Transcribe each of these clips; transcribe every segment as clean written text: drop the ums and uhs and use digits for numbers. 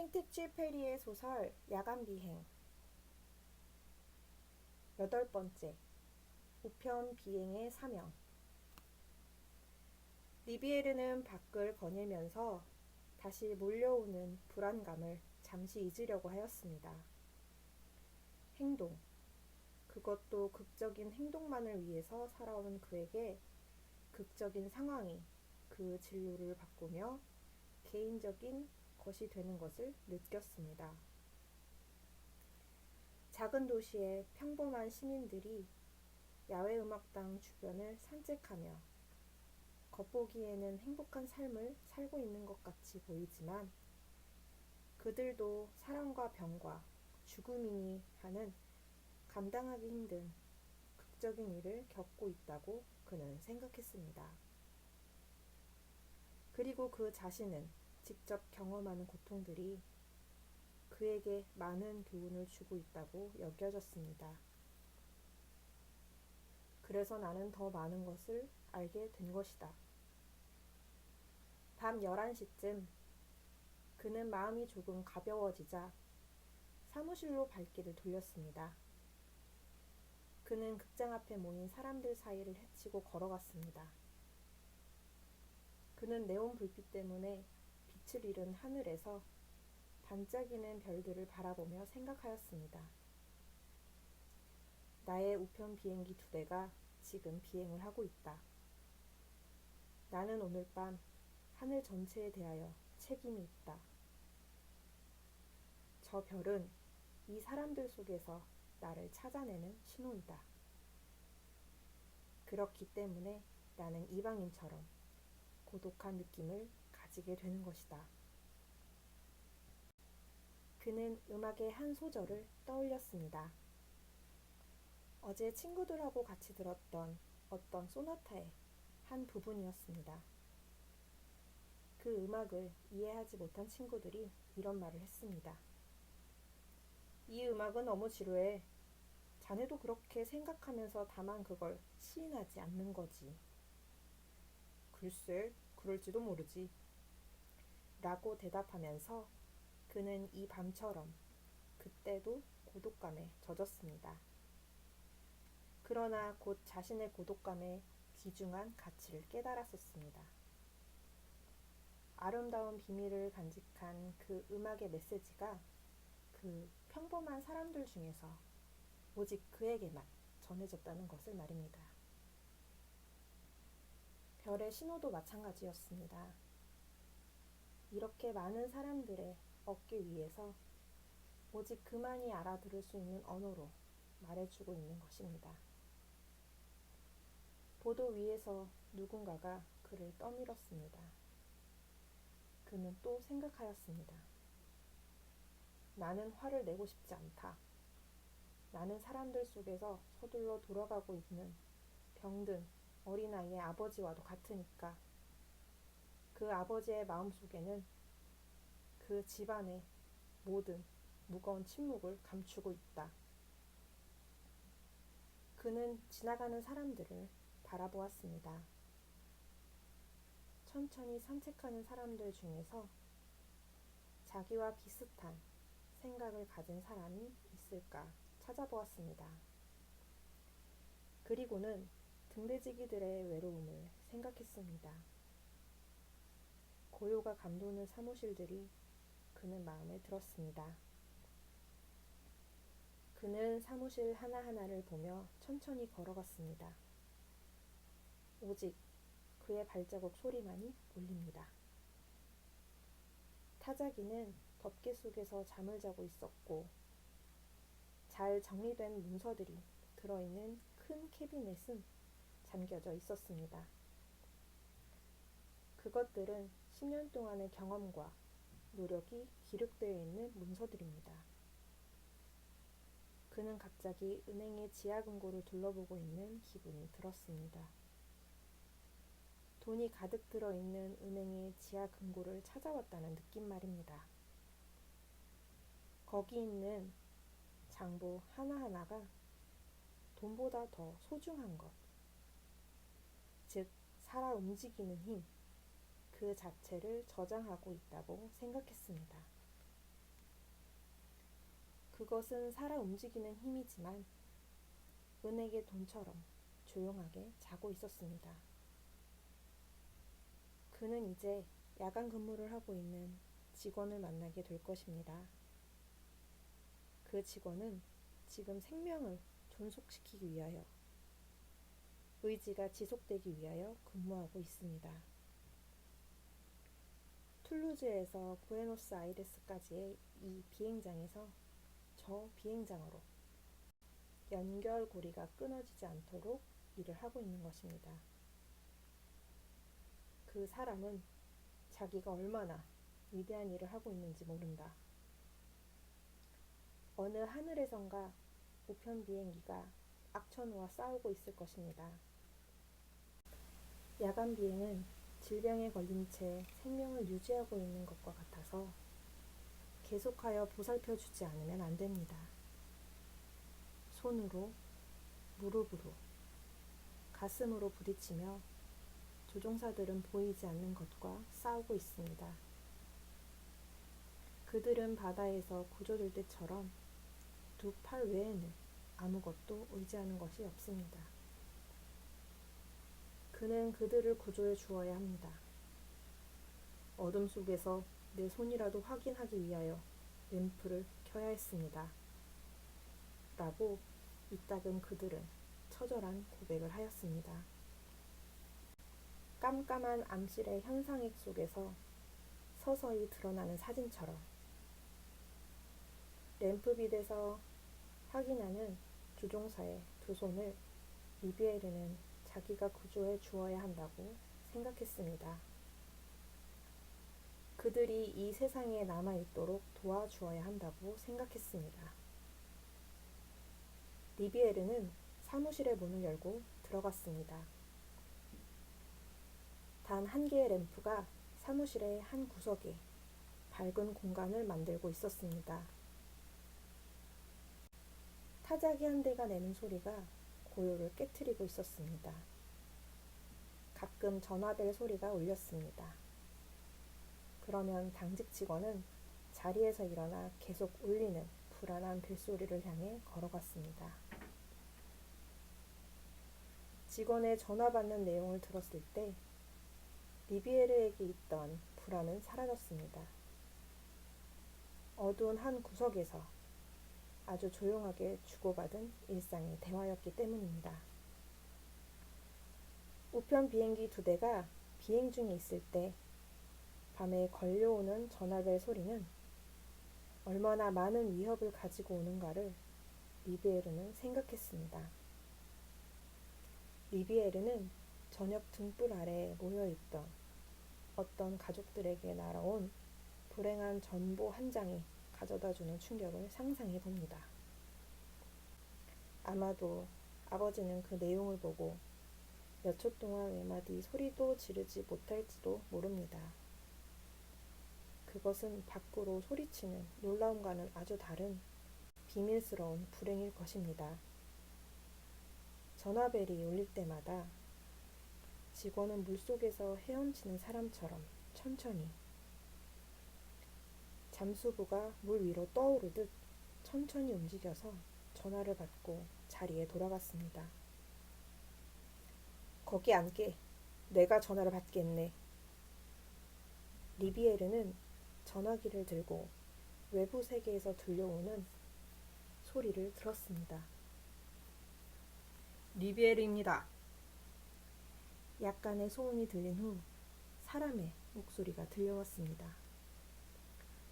생트쥐페리의 소설 야간 비행 8번째 우편 비행의 사명. 리비에르는 밖을 거닐면서 다시 몰려오는 불안감을 잠시 잊으려고 하였습니다. 행동, 그것도 극적인 행동만을 위해서 살아온 그에게 극적인 상황이 그 진로를 바꾸며 개인적인 것이 되는 것을 느꼈습니다. 작은 도시의 평범한 시민들이 야외음악당 주변을 산책하며 겉보기에는 행복한 삶을 살고 있는 것 같이 보이지만 그들도 사랑과 병과 죽음이니 하는 감당하기 힘든 극적인 일을 겪고 있다고 그는 생각했습니다. 그리고 그 자신은 직접 경험하는 고통들이 그에게 많은 교훈을 주고 있다고 여겨졌습니다. 그래서 나는 더 많은 것을 알게 된 것이다. 밤 11시쯤 그는 마음이 조금 가벼워지자 사무실로 발길을 돌렸습니다. 그는 극장 앞에 모인 사람들 사이를 헤치고 걸어갔습니다. 그는 네온 불빛 때문에 빛을 잃은 하늘에서 반짝이는 별들을 바라보며 생각하였습니다. 나의 우편 비행기 2대가 지금 비행을 하고 있다. 나는 오늘 밤 하늘 전체에 대하여 책임이 있다. 저 별은 이 사람들 속에서 나를 찾아내는 신호이다. 그렇기 때문에 나는 이방인처럼 고독한 느낌을 가지게 되는 것이다. 그는 음악의 한 소절을 떠올렸습니다. 어제 친구들하고 같이 들었던 어떤 소나타의 한 부분이었습니다. 그 음악을 이해하지 못한 친구들이 이런 말을 했습니다. 이 음악은 너무 지루해. 자네도 그렇게 생각하면서 다만 그걸 시인하지 않는 거지. 글쎄, 그럴지도 모르지. 라고 대답하면서 그는 이 밤처럼 그때도 고독감에 젖었습니다. 그러나 곧 자신의 고독감의 귀중한 가치를 깨달았었습니다. 아름다운 비밀을 간직한 그 음악의 메시지가 그 평범한 사람들 중에서 오직 그에게만 전해졌다는 것을 말입니다. 별의 신호도 마찬가지였습니다. 이렇게 많은 사람들의 얻기 위해서 오직 그만이 알아들을 수 있는 언어로 말해주고 있는 것입니다. 보도 위에서 누군가가 그를 떠밀었습니다. 그는 또 생각하였습니다. 나는 화를 내고 싶지 않다. 나는 사람들 속에서 서둘러 돌아가고 있는 병든 어린아이의 아버지와도 같으니까. 그 아버지의 마음속에는 그 집안의 모든 무거운 침묵을 감추고 있다. 그는 지나가는 사람들을 바라보았습니다. 천천히 산책하는 사람들 중에서 자기와 비슷한 생각을 가진 사람이 있을까 찾아보았습니다. 그리고는 등대지기들의 외로움을 생각했습니다. 고요가 감도는 사무실들이 그는 마음에 들었습니다. 그는 사무실 하나하나를 보며 천천히 걸어갔습니다. 오직 그의 발자국 소리만이 울립니다. 타자기는 덮개 속에서 잠을 자고 있었고 잘 정리된 문서들이 들어있는 큰 캐비넷은 잠겨져 있었습니다. 그것들은 10년 동안의 경험과 노력이 기록되어 있는 문서들입니다. 그는 갑자기 은행의 지하금고를 둘러보고 있는 기분이 들었습니다. 돈이 가득 들어있는 은행의 지하금고를 찾아왔다는 느낌 말입니다. 거기 있는 장부 하나하나가 돈보다 더 소중한 것, 즉 살아 움직이는 힘, 그 자체를 저장하고 있다고 생각했습니다. 그것은 살아 움직이는 힘이지만 은행의 돈처럼 조용하게 자고 있었습니다. 그는 이제 야간 근무를 하고 있는 직원을 만나게 될 것입니다. 그 직원은 지금 생명을 존속시키기 위하여, 의지가 지속되기 위하여 근무하고 있습니다. 툴루즈에서 부에노스아이레스까지의 이 비행장에서 저 비행장으로 연결고리가 끊어지지 않도록 일을 하고 있는 것입니다. 그 사람은 자기가 얼마나 위대한 일을 하고 있는지 모른다. 어느 하늘에선가 우편 비행기가 악천후와 싸우고 있을 것입니다. 야간 비행은 질병에 걸린 채 생명을 유지하고 있는 것과 같아서 계속하여 보살펴 주지 않으면 안 됩니다. 손으로, 무릎으로, 가슴으로 부딪히며 조종사들은 보이지 않는 것과 싸우고 있습니다. 그들은 바다에서 구조될 때처럼 두 팔 외에는 아무것도 의지하는 것이 없습니다. 그는 그들을 구조해 주어야 합니다. 어둠 속에서 내 손이라도 확인하기 위하여 램프를 켜야 했습니다. 라고 이따금 그들은 처절한 고백을 하였습니다. 깜깜한 암실의 현상액 속에서 서서히 드러나는 사진처럼 램프빛에서 확인하는 조종사의 두 손을 리비에르는 자기가 구조해 주어야 한다고 생각했습니다. 그들이 이 세상에 남아있도록 도와주어야 한다고 생각했습니다. 리비에르는 사무실의 문을 열고 들어갔습니다. 단 한 개의 램프가 사무실의 한 구석에 밝은 공간을 만들고 있었습니다. 타자기 한 대가 내는 소리가 고요를 깨트리고 있었습니다. 가끔 전화벨 소리가 울렸습니다. 그러면 당직 직원은 자리에서 일어나 계속 울리는 불안한 벨소리를 향해 걸어갔습니다. 직원의 전화 받는 내용을 들었을 때 리비에르에게 있던 불안은 사라졌습니다. 어두운 한 구석에서 아주 조용하게 주고받은 일상의 대화였기 때문입니다. 우편 비행기 2대가 비행 중에 있을 때 밤에 걸려오는 전화벨 소리는 얼마나 많은 위협을 가지고 오는가를 리비에르는 생각했습니다. 리비에르는 저녁 등불 아래에 모여있던 어떤 가족들에게 날아온 불행한 전보 한 장이 가져다주는 충격을 상상해 봅니다. 아마도 아버지는 그 내용을 보고 몇 초 동안 외마디 소리도 지르지 못할지도 모릅니다. 그것은 밖으로 소리치는 놀라움과는 아주 다른 비밀스러운 불행일 것입니다. 전화벨이 울릴 때마다 직원은 물속에서 헤엄치는 사람처럼 천천히, 잠수부가 물 위로 떠오르듯 천천히 움직여서 전화를 받고 자리에 돌아갔습니다. 거기 앉게. 내가 전화를 받겠네. 리비에르는 전화기를 들고 외부 세계에서 들려오는 소리를 들었습니다. 리비에르입니다. 약간의 소음이 들린 후 사람의 목소리가 들려왔습니다.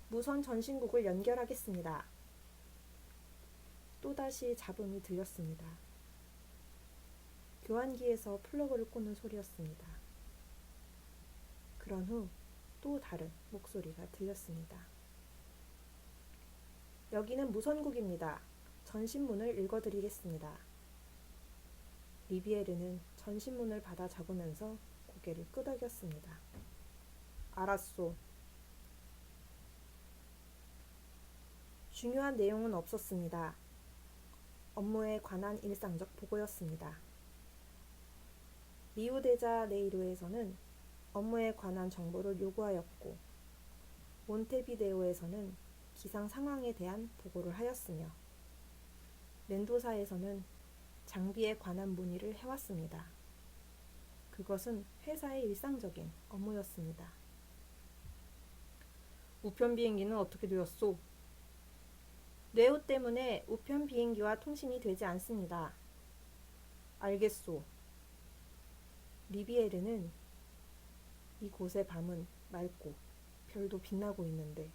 무선 전신국을 연결하겠습니다. 또다시 잡음이 들렸습니다. 교환기에서 플러그를 꽂는 소리였습니다. 그런 후 또 다른 목소리가 들렸습니다. 여기는 무선국입니다. 전신문을 읽어드리겠습니다. 리비에르는 전신문을 받아 적으면서 고개를 끄덕였습니다. 알았소. 중요한 내용은 없었습니다. 업무에 관한 일상적 보고였습니다. 리우데자 네이루에서는 업무에 관한 정보를 요구하였고 몬테비데오에서는 기상 상황에 대한 보고를 하였으며 멘도사에서는 장비에 관한 문의를 해왔습니다. 그것은 회사의 일상적인 업무였습니다. 우편 비행기는 어떻게 되었소? 뇌우 때문에 우편 비행기와 통신이 되지 않습니다. 알겠소. 리비에르는 이곳의 밤은 맑고 별도 빛나고 있는데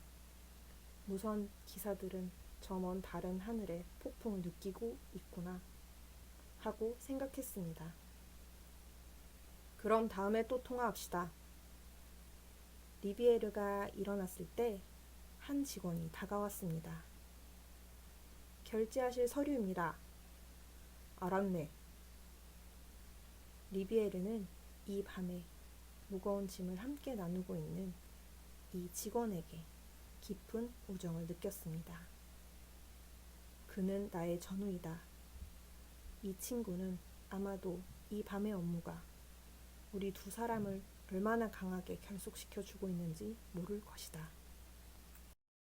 무선 기사들은 저 먼 다른 하늘에 폭풍을 느끼고 있구나 하고 생각했습니다. 그럼 다음에 또 통화합시다. 리비에르가 일어났을 때 한 직원이 다가왔습니다. 결제하실 서류입니다. 알았네. 리비에르는 이 밤에 무거운 짐을 함께 나누고 있는 이 직원에게 깊은 우정을 느꼈습니다. 그는 나의 전우이다. 이 친구는 아마도 이 밤의 업무가 우리 두 사람을 얼마나 강하게 결속시켜 주고 있는지 모를 것이다.